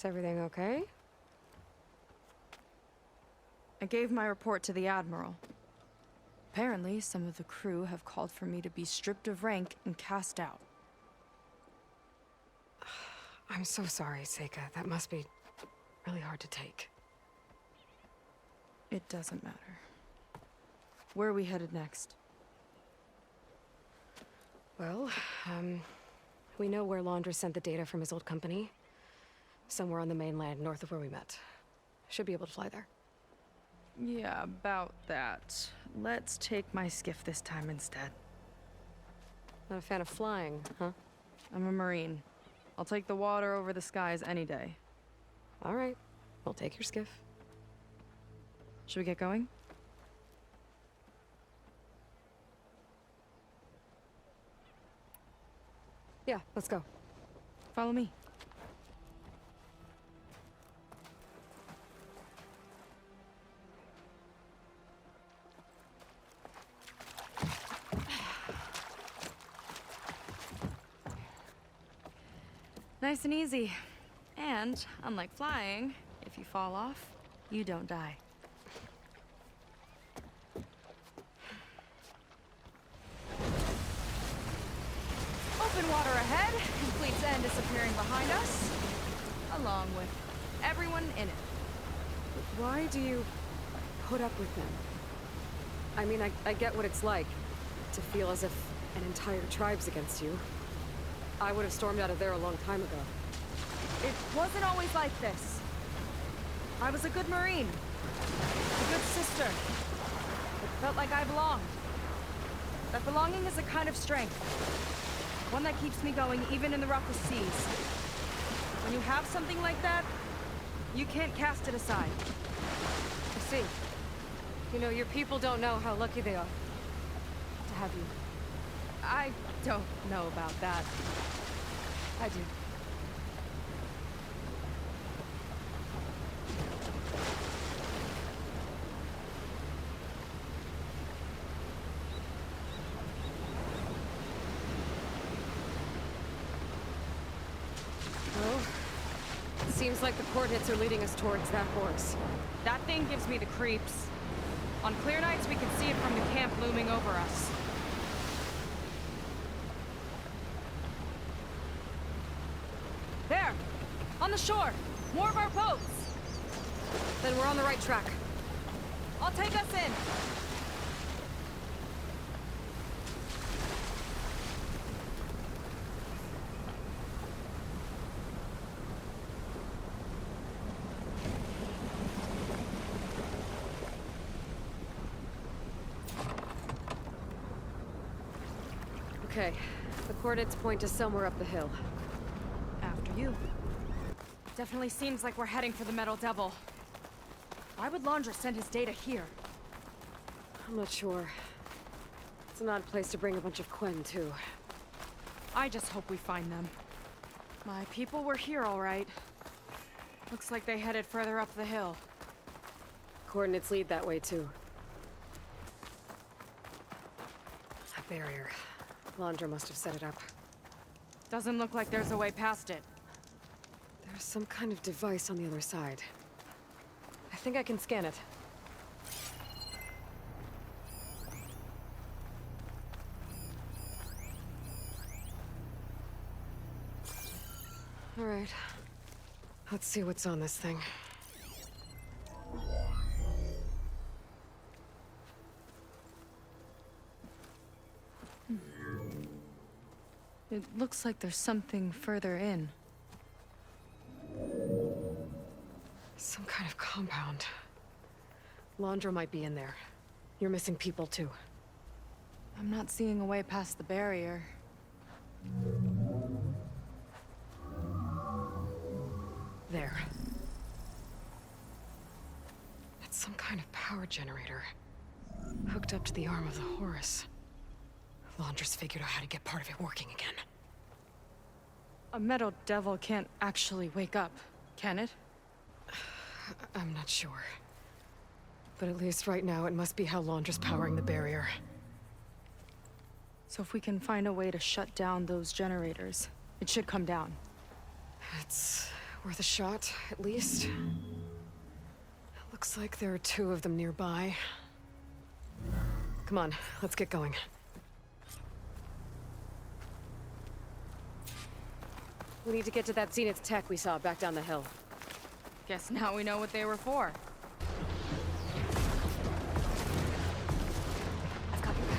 Is everything okay? I gave my report to the Admiral. Apparently, some of the crew have called for me to be stripped of rank and cast out. I'm so sorry, Seika. That must be really hard to take. It doesn't matter. Where are we headed next? Well, we know where Londra sent the data from his old company. Somewhere on the mainland, north of where we met. Should be able to fly there. Yeah, about that. Let's take my skiff this time instead. Not a fan of flying, huh? I'm a Marine. I'll take the water over the skies any day. All right. We'll take your skiff. Should we get going? Yeah, let's go. Follow me. Nice and easy. And, unlike flying, if you fall off, you don't die. Open water ahead, complete sand disappearing behind us, along with everyone in it. Why do you put up with them? I mean, I get what it's like to feel as if an entire tribe's against you. I would have stormed out of there a long time ago. It wasn't always like this. I was a good Marine. A good sister. It felt like I belonged. That belonging is a kind of strength. One that keeps me going even in the roughest seas. When you have something like that, you can't cast it aside. I see. You know, your people don't know how lucky they are to have you. I don't know about that. I do. Well, it seems like the coordinates are leading us towards that horse. That thing gives me the creeps. On clear nights, we can see it from the camp looming over us. There! On the shore! More of our boats! Then we're on the right track. I'll take us in! Okay, the coordinates point to somewhere up the hill. After you. Definitely seems like we're heading for the Metal Devil. Why would Londra send his data here? I'm not sure. It's an odd place to bring a bunch of Quen, too. I just hope we find them. My people were here all right. Looks like they headed further up the hill. Coordinates lead that way, too. A barrier. Londra must have set it up. Doesn't look like there's a way past it. There's some kind of device on the other side. I think I can scan it. All right. Let's see what's on this thing. It looks like there's something further in. Some kind of compound. Londra might be in there. You're missing people, too. I'm not seeing a way past the barrier. There. That's some kind of power generator. Hooked up to the arm of the Horus. Londra's figured out how to get part of it working again. A Metal Devil can't actually wake up, can it? I'm not sure. But at least right now, it must be how Londra's powering the barrier. So if we can find a way to shut down those generators, it should come down. It's Worth a shot, at least. Looks like there are two of them nearby. Come on, let's get going. We need to get to that Zenith tech we saw back down the hill. Guess now we know what they were for. I've got your back.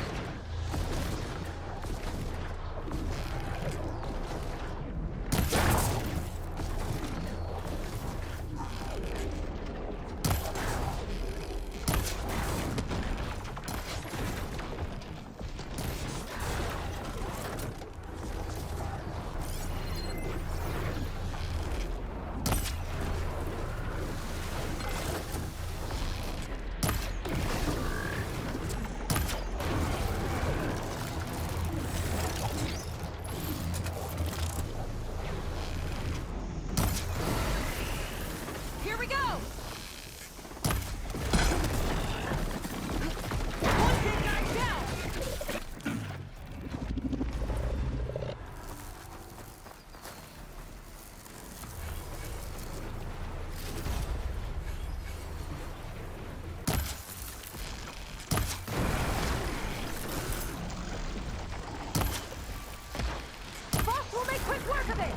Here we go! One big guy down! Fuck, we'll make quick work of it!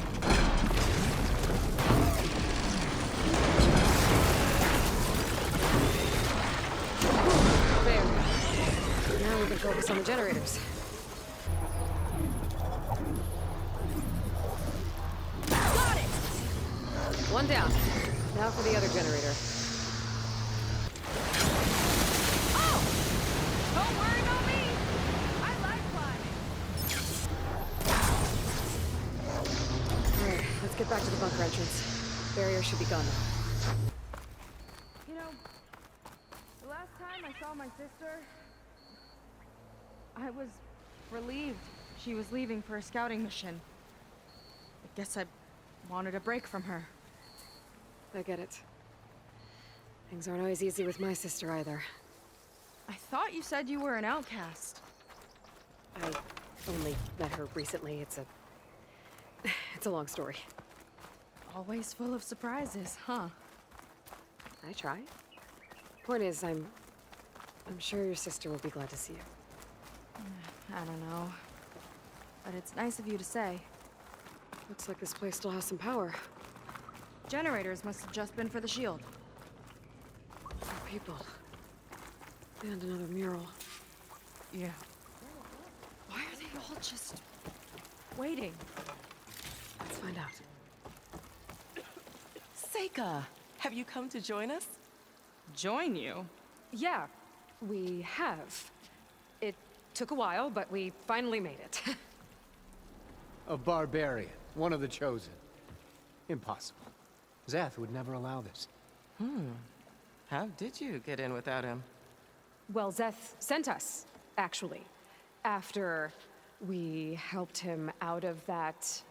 There. Now we can focus on the generators. Got it! One down. Now for the other generator. Oh! Don't worry about me! I like climbing. Alright, let's get back to the bunker entrance. Barrier should be gone now. You know, the last time I saw my sister, I was relieved she was leaving for a scouting mission. I guess I wanted a break from her. I get it. Things aren't always easy with my sister either. I thought you said you were an outcast. I only met her recently. It's a long story. Always full of surprises, huh? I try. Point is, I'm sure your sister will be glad to see you. I don't know. But it's nice of you to say. Looks like this place still has some power. Generators must have just been for the shield. More people. And another mural. Yeah. Why are they all just waiting? Let's find out. Seika, have you come to join us? Join you? Yeah, we have. It took a while, but we finally made it. A barbarian, one of the chosen. Impossible. Zeth would never allow this. How did you get in without him? Well, Zeth sent us, actually. After we helped him out of that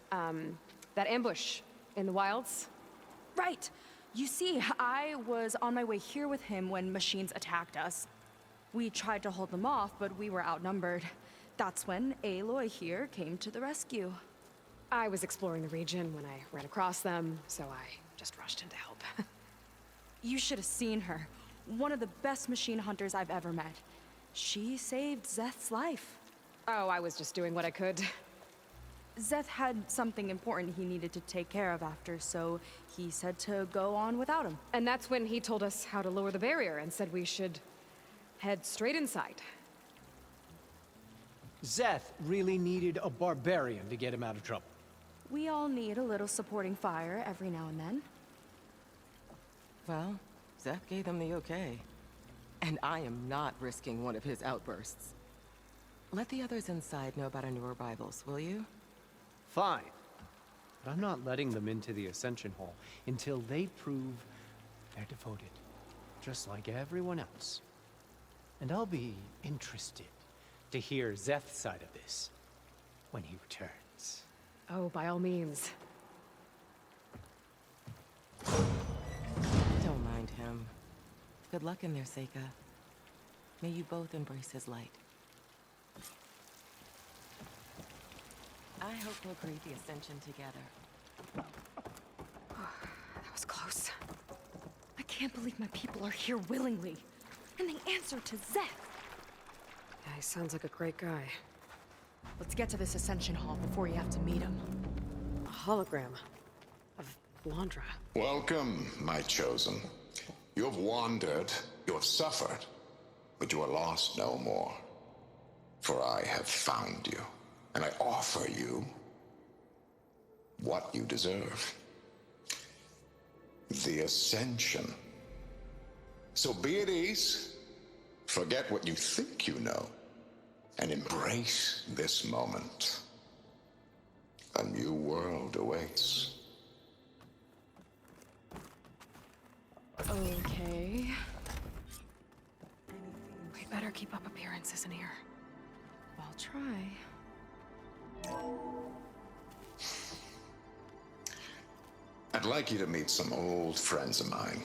ambush in the wilds. Right. You see, I was on my way here with him when machines attacked us. We tried to hold them off, but we were outnumbered. That's when Aloy here came to the rescue. I was exploring the region when I ran across them, so I just rushed in to help. You should have seen her. One of the best machine hunters I've ever met. She saved Zeth's life. Oh, I was just doing what I could. Zeth had something important he needed to take care of after, so he said to go on without him. And that's when he told us how to lower the barrier and said we should head straight inside. Zeth really needed a barbarian to get him out of trouble. We all need a little supporting fire every now and then. Well, Zeth gave them the okay. And I am not risking one of his outbursts. Let the others inside know about our new arrivals, will you? Fine. But I'm not letting them into the Ascension Hall until they prove they're devoted. Just like everyone else. And I'll be interested to hear Zeth's side of this when he returns. Oh, by all means. Don't mind him. Good luck in there, Seika. May you both embrace his light. I hope we'll greet the Ascension together. can't believe my people are here willingly. And they answer to Zeth. Yeah, he sounds like a great guy. Let's get to this Ascension Hall before you have to meet him. A hologram of Londra. Welcome, my chosen. You have wandered, you have suffered, but you are lost no more. For I have found you, and I offer you what you deserve. The Ascension. So be at ease, forget what you think you know, and embrace this moment. A new world awaits. Okay. We better keep up appearances in here. I'll try. I'd like you to meet some old friends of mine.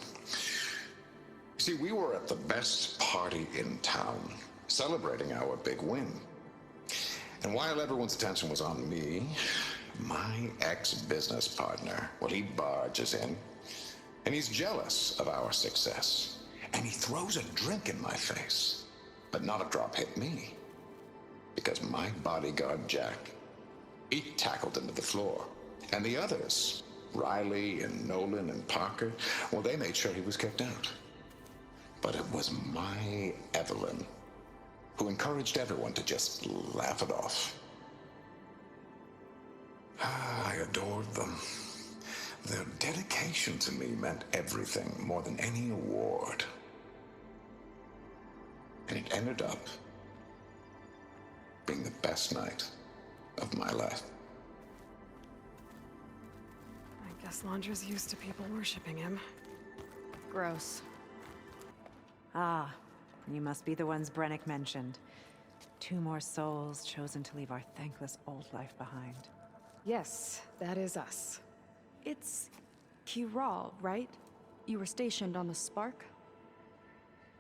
See, we were at the best party in town, celebrating our big win. And while everyone's attention was on me, my ex-business partner, well, he barges in, and he's jealous of our success. And he throws a drink in my face, but not a drop hit me. Because my bodyguard, Jack, he tackled him to the floor. And the others, Riley and Nolan and Parker, well, they made sure he was kicked out. But it was my Evelyn who encouraged everyone to just laugh it off. I adored them. Their dedication to me meant everything, more than any award. And it ended up being the best night of my life. I guess Londra's used to people worshipping him. Gross. Ah, you must be the ones Brennick mentioned. 2 more souls chosen to leave our thankless old life behind. Yes, that is us. It's Kiral, right? You were stationed on the Spark?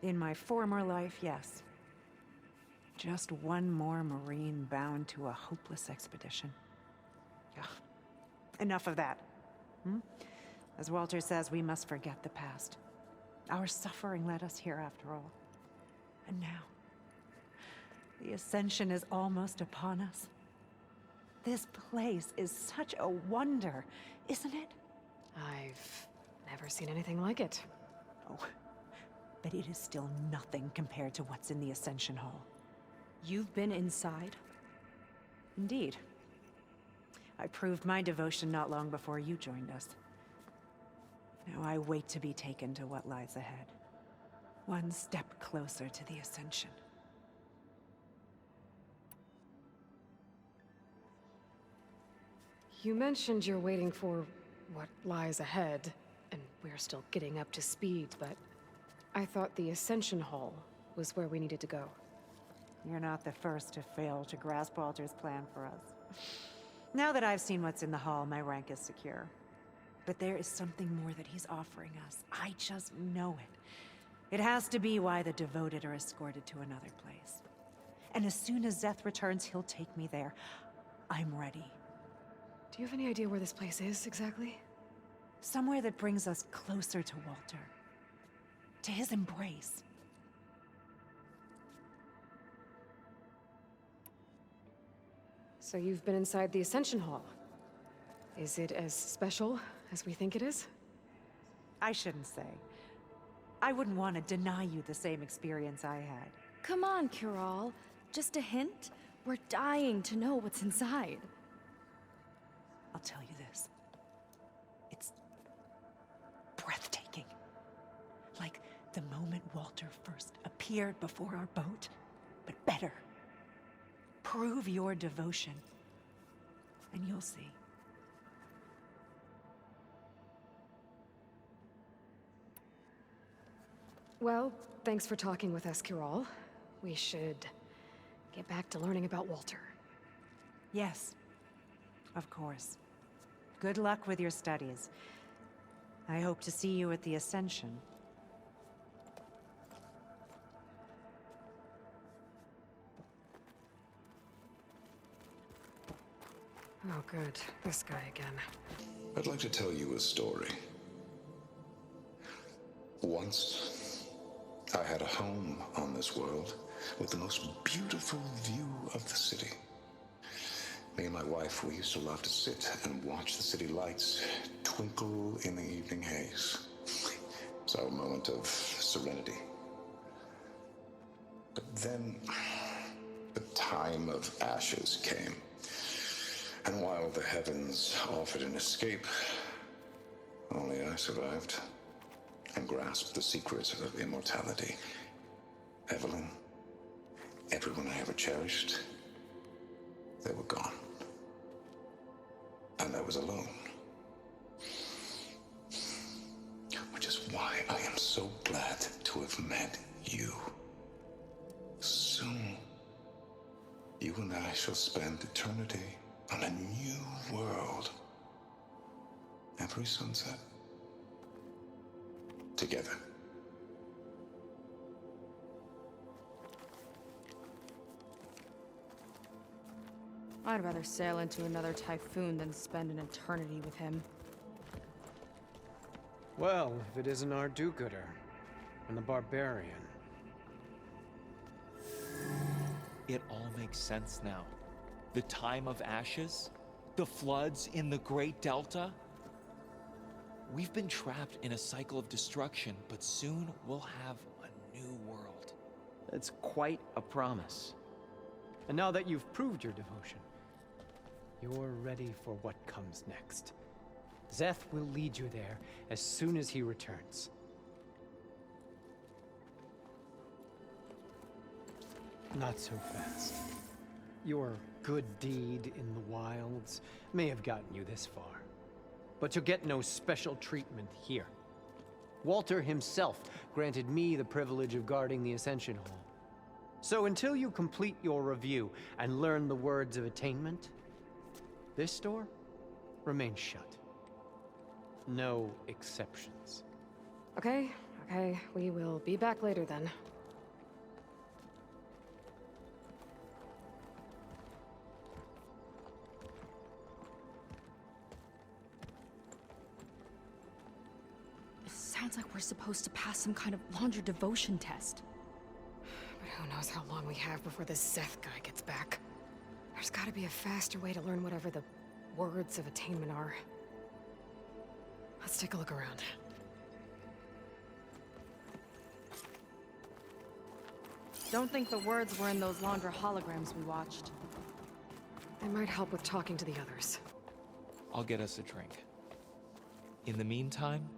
In my former life, yes. Just one more Marine bound to a hopeless expedition. Ugh. Enough of that. As Walter says, we must forget the past. Our suffering led us here after all. And now, the Ascension is almost upon us. This place is such a wonder, isn't it? I've never seen anything like it. Oh, but it is still nothing compared to what's in the Ascension Hall. You've been inside? Indeed. I proved my devotion not long before you joined us. Now I wait to be taken to what lies ahead. One step closer to the Ascension. You mentioned you're waiting for what lies ahead, and we're still getting up to speed, but I thought the Ascension Hall was where we needed to go. You're not the first to fail to grasp Walter's plan for us. Now that I've seen what's in the hall, my rank is secure. But there is something more that he's offering us. I just know it. It has to be why the devoted are escorted to another place. And as soon as Zeth returns, he'll take me there. I'm ready. Do you have any idea where this place is, exactly? Somewhere that brings us closer to Walter. To his embrace. So you've been inside the Ascension Hall. Is it as special as we think it is? I shouldn't say. I wouldn't want to deny you the same experience I had. Come on, Kiral. Just a hint? We're dying to know what's inside. I'll tell you this. It's breathtaking. Like the moment Walter first appeared before our boat, but better. Prove your devotion, and you'll see. Well, thanks for talking with us, Kiral. We should get back to learning about Walter. Yes, of course. Good luck with your studies. I hope to see you at the Ascension. Oh, good. This guy again. I'd like to tell you a story. Once, I had a home on this world with the most beautiful view of the city. Me and my wife, we used to love to sit and watch the city lights twinkle in the evening haze. It's our moment of serenity. But then, the time of ashes came. And while the heavens offered an escape, only I survived and grasped the secret of immortality. Evelyn, everyone I ever cherished, they were gone. And I was alone. Which is why I am so glad to have met you. Soon, you and I shall spend eternity on a new world. Every sunset. Together. I'd rather sail into another typhoon than spend an eternity with him. Well, if it isn't our do-gooder and the barbarian. It all makes sense now. The time of ashes, the floods in the Great Delta. We've been trapped in a cycle of destruction, but soon we'll have a new world. It's quite a promise. And now that you've proved your devotion, you're ready for what comes next. Zeth will lead you there as soon as he returns. Not so fast. Your good deed in the wilds may have gotten you this far, but you'll get no special treatment here. Walter himself granted me the privilege of guarding the Ascension Hall. So until you complete your review and learn the words of attainment, this door remains shut. No exceptions. Okay, we will be back later then. Sounds like we're supposed to pass some kind of Londra devotion test. But who knows how long we have before this Zeth guy gets back. There's gotta be a faster way to learn whatever the words of attainment are. Let's take a look around. Don't think the words were in those Londra holograms we watched. They might help with talking to the others. I'll get us a drink. In the meantime,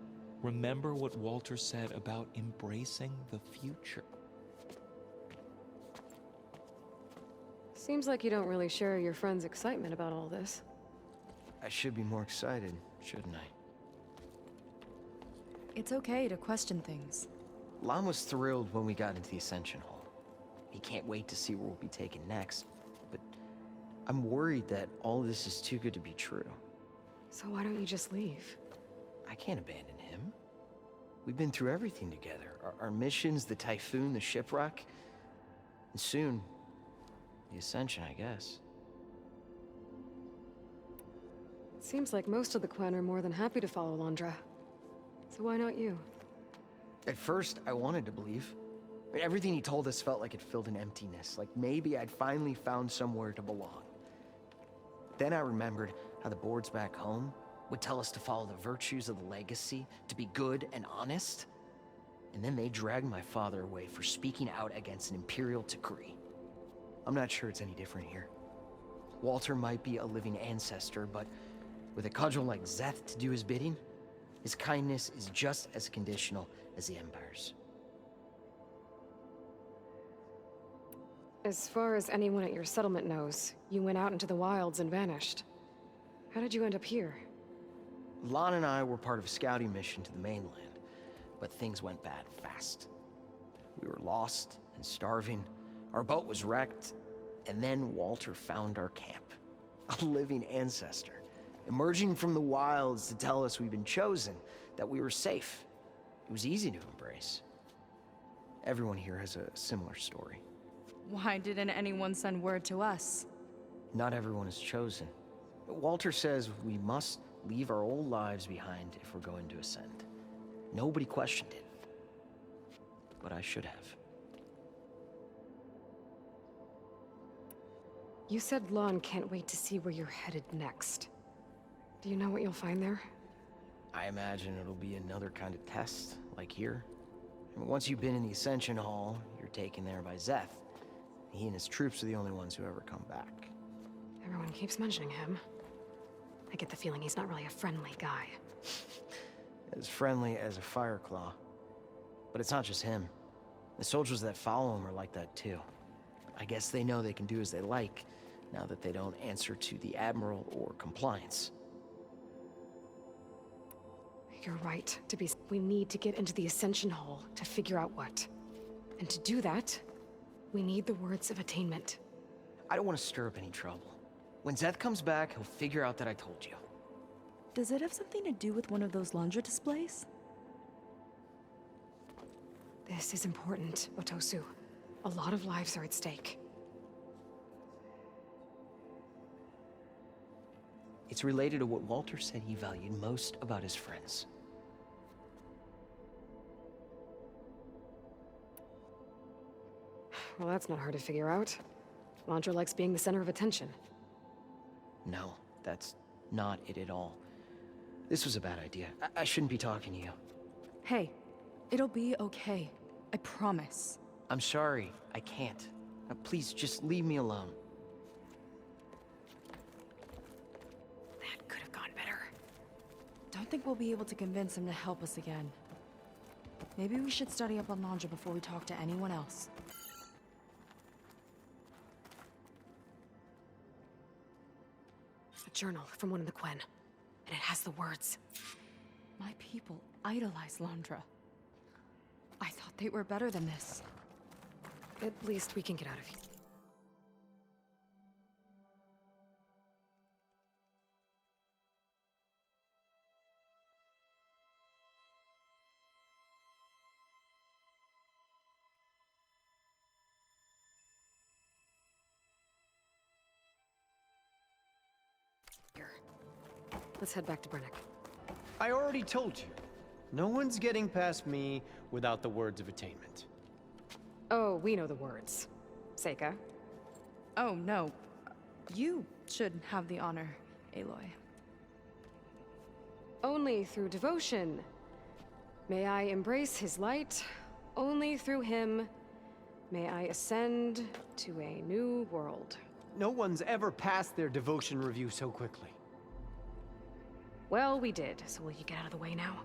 remember what Walter said about embracing the future. Seems like you don't really share your friend's excitement about all this. I should be more excited, shouldn't I? It's okay to question things. Lon was thrilled when we got into the Ascension Hall. He can't wait to see where we'll be taken next, but I'm worried that all this is too good to be true. So why don't you just leave? I can't abandon him. We've been through everything together. Our missions, the typhoon, the shipwreck, and soon, the Ascension, I guess. It seems like most of the Quen are more than happy to follow Londra. So why not you? At first, I wanted to believe. I mean, everything he told us felt like it filled an emptiness, like maybe I'd finally found somewhere to belong. Then I remembered how the boards back home would tell us to follow the virtues of the legacy, to be good and honest. And then they dragged my father away for speaking out against an imperial decree. I'm not sure it's any different here. Walter might be a living ancestor, but with a cudgel like Zeth to do his bidding, his kindness is just as conditional as the Empire's. As far as anyone at your settlement knows, you went out into the wilds and vanished. How did you end up here? Lon and I were part of a scouting mission to the mainland, but things went bad fast. We were lost and starving, our boat was wrecked, and then Walter found our camp. A living ancestor, emerging from the wilds to tell us we'd been chosen, that we were safe. It was easy to embrace. Everyone here has a similar story. Why didn't anyone send word to us? Not everyone is chosen. Walter says we must leave our old lives behind if we're going to ascend. Nobody questioned it. but I should have. You said Lon can't wait to see where you're headed next. Do you know what you'll find there? I imagine it'll be another kind of test, like here. And once you've been in the Ascension Hall, you're taken there by Zeth. He and his troops are the only ones who ever come back. Everyone keeps mentioning him. I get the feeling he's not really a friendly guy. As friendly as a Fireclaw. But it's not just him. The soldiers that follow him are like that too. I guess they know they can do as they like, now that they don't answer to the Admiral or Compliance. You're right. We need to get into the Ascension Hall to figure out what. And to do that, we need the words of attainment. I don't want to stir up any trouble. When Zeth comes back, he'll figure out that I told you. Does it have something to do with one of those Londra displays? This is important, Otosu. A lot of lives are at stake. It's related to what Walter said he valued most about his friends. Well, that's not hard to figure out. Londra likes being the center of attention. No, that's not it at all. This was a bad idea. I shouldn't be talking to you. Hey, it'll be okay. I promise. I'm sorry, I can't. Please, just leave me alone. That could have gone better. Don't think we'll be able to convince him to help us again. Maybe we should study up on Londra before we talk to anyone else. A journal from one of the Quen. And it has the words. My people idolize Londra. I thought they were better than this. At least we can get out of here. Let's head back to Brennick. I already told you. No one's getting past me without the words of attainment. Oh, we know the words. Seika. Oh, no. You should have the honor, Aloy. Only through devotion. May I embrace his light. Only through him may I ascend to a new world. No one's ever passed their devotion review so quickly. Well, we did, so will you get out of the way now?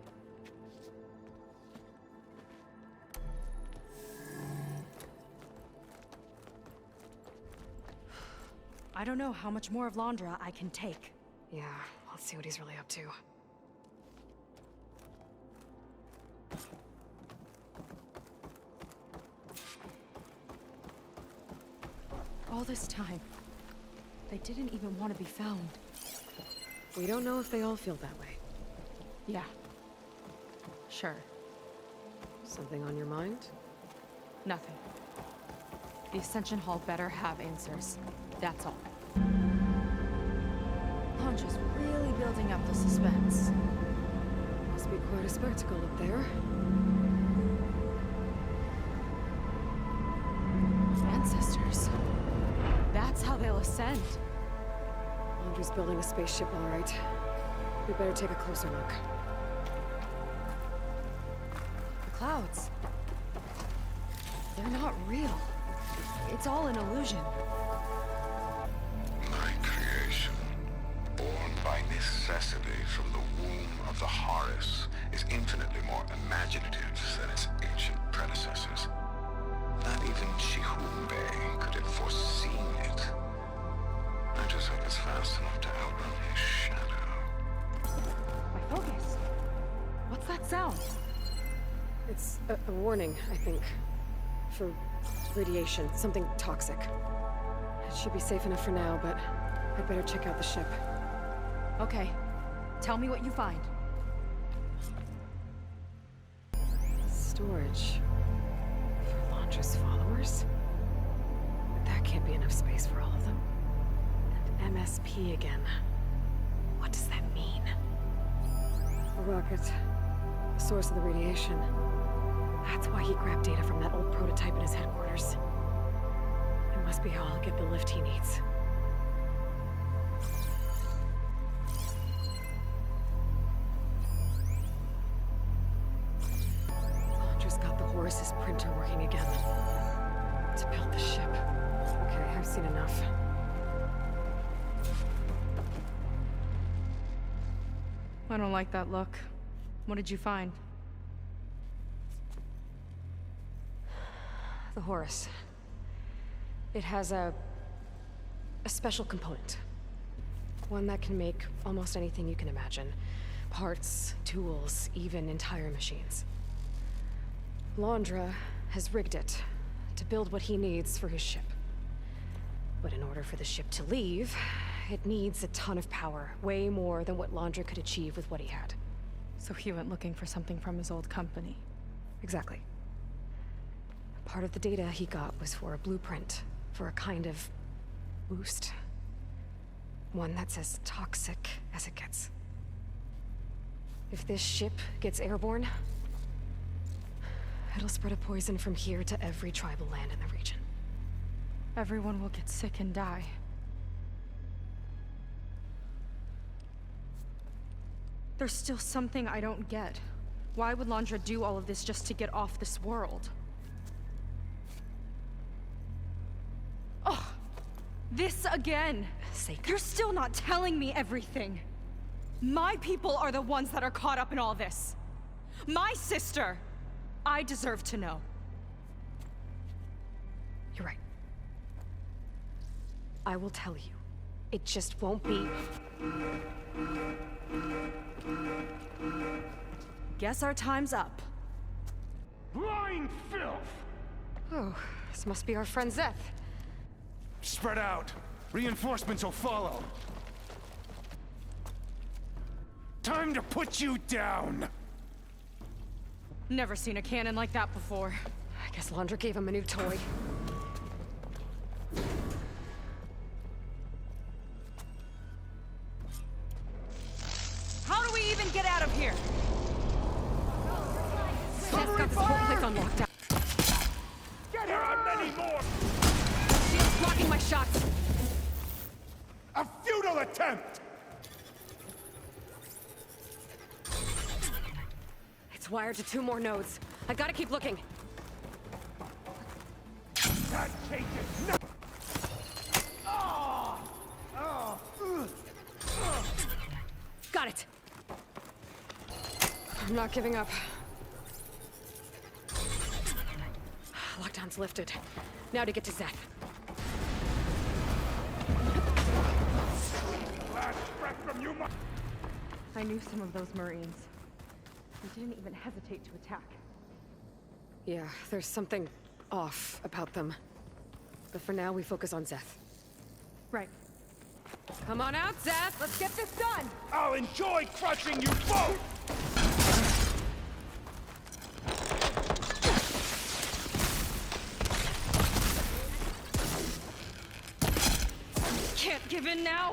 I don't know how much more of Londra I can take. Yeah, let's see what he's really up to. All this time, they didn't even want to be found. We don't know if they all feel that way. Yeah. Sure. Something on your mind? Nothing. The Ascension Hall better have answers. That's all. Londra's really building up the suspense. Must be quite a spectacle up there. Ancestors. That's how they'll ascend. Londra's building a spaceship, all right. We better take a closer look. The clouds. They're not real. It's all an illusion. My creation, born by necessity from the womb of the Horus, is infinitely more imaginative than its ancient predecessors. Not even Chihumbe could have foreseen it. I just hope it's fast enough to outrun his shadow. My focus. What's that sound? It's a warning, I think. For radiation, something toxic. It should be safe enough for now, but I'd better check out the ship. Okay. Tell me what you find. Storage. For Londra's followers? That can't be enough space for all of them. And MSP again. What does that mean? A rocket. The source of the radiation. That's why he grabbed data from that old prototype in his headquarters. It must be how I'll get the lift he needs. Londra's got the Horus's printer working again. To build the ship. Okay, I've seen enough. I don't like that look. What did you find? The Horus. It has a special component. One that can make almost anything you can imagine. Parts, tools, even entire machines. Londra has rigged it to build what he needs for his ship. But in order for the ship to leave, it needs a ton of power, way more than what Londra could achieve with what he had. So he went looking for something from his old company. Exactly. Part of the data he got was for a blueprint, for a kind of boost. One that's as toxic as it gets. If this ship gets airborne, it'll spread a poison from here to every tribal land in the region. Everyone will get sick and die. There's still something I don't get. Why would Londra do all of this just to get off this world? Oh, this again! Seika. You're still not telling me everything. My people are the ones that are caught up in all this. My sister! I deserve to know. You're right. I will tell you. It just won't be... Guess our time's up. Blind filth! Oh, this must be our friend Zeth. Spread out. Reinforcements will follow. Time to put you down! Never seen a cannon like that before. I guess Londra gave him a new toy. How do we even get out of here? Zeth's got this whole place on lockdown. There are many more! Shield's blocking my shots. A futile attempt! It's wired to 2 more nodes. I gotta keep looking. That changes nothing! Got it. I'm not giving up. Lockdown's lifted. Now to get to Zeth. Last breath from you, I knew some of those Marines. They didn't even hesitate to attack. Yeah, there's something off about them. But for now, we focus on Zeth. Right. Come on out, Zeth! Let's get this done! I'll enjoy crushing you both! Can't give in now!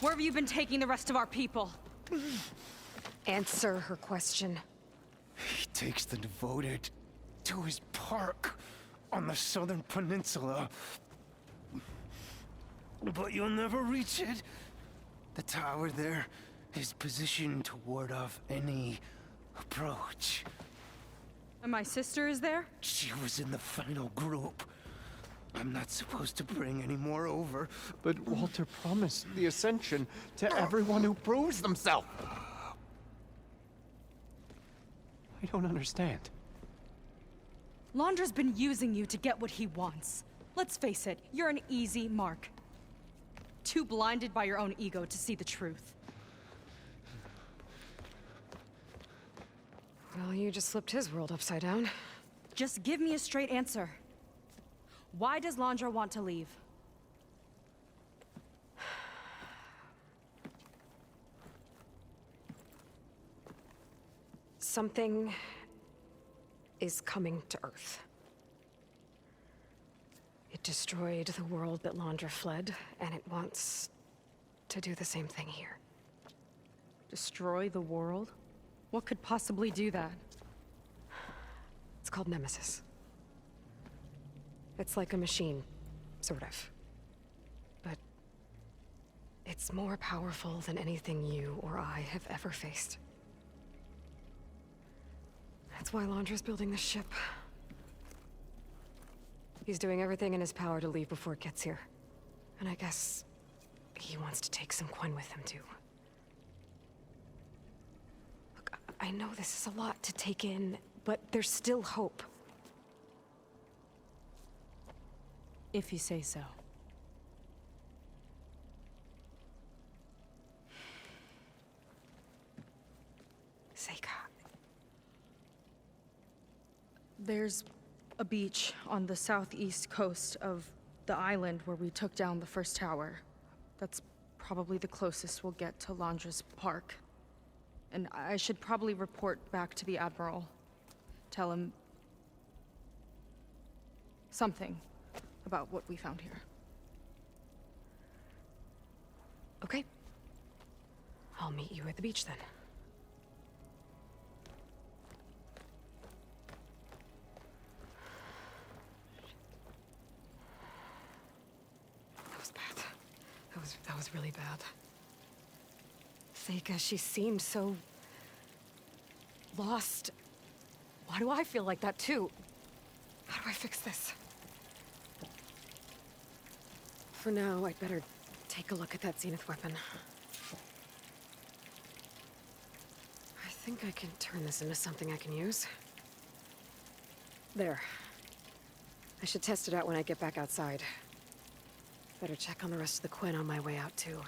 Where have you been taking the rest of our people? Answer her question. He takes the devoted to his park on the southern peninsula. But you'll never reach it. The tower there is positioned to ward off any approach. And my sister is there? She was in the final group. I'm not supposed to bring any more over. But Walter promised the Ascension to everyone who proves themselves. I don't understand. Londra's been using you to get what he wants. Let's face it, you're an easy mark. Too blinded by your own ego to see the truth. Well, you just flipped his world upside down. Just give me a straight answer. Why does Londra want to leave? Something is coming to Earth. It destroyed the world that Londra fled, and it wants to do the same thing here. Destroy the world? What could possibly do that? It's called Nemesis. It's like a machine, sort of. But it's more powerful than anything you or I have ever faced. That's why Londra's building this ship. He's doing everything in his power to leave before it gets here. And I guess he wants to take some Quen with him, too. Look, I know this is a lot to take in, but there's still hope. If you say so. Seika. There's a beach on the southeast coast of the island where we took down the first tower. That's probably the closest we'll get to Londra's park. And I should probably report back to the Admiral. Tell him something about what we found here. Okay. I'll meet you at the beach then. That was bad. That was really bad. Seika, she seemed so lost. Why do I feel like that too? How do I fix this? For now, I'd better take a look at that Zenith weapon. I think I can turn this into something I can use. There. I should test it out when I get back outside. Better check on the rest of the Quen on my way out, too.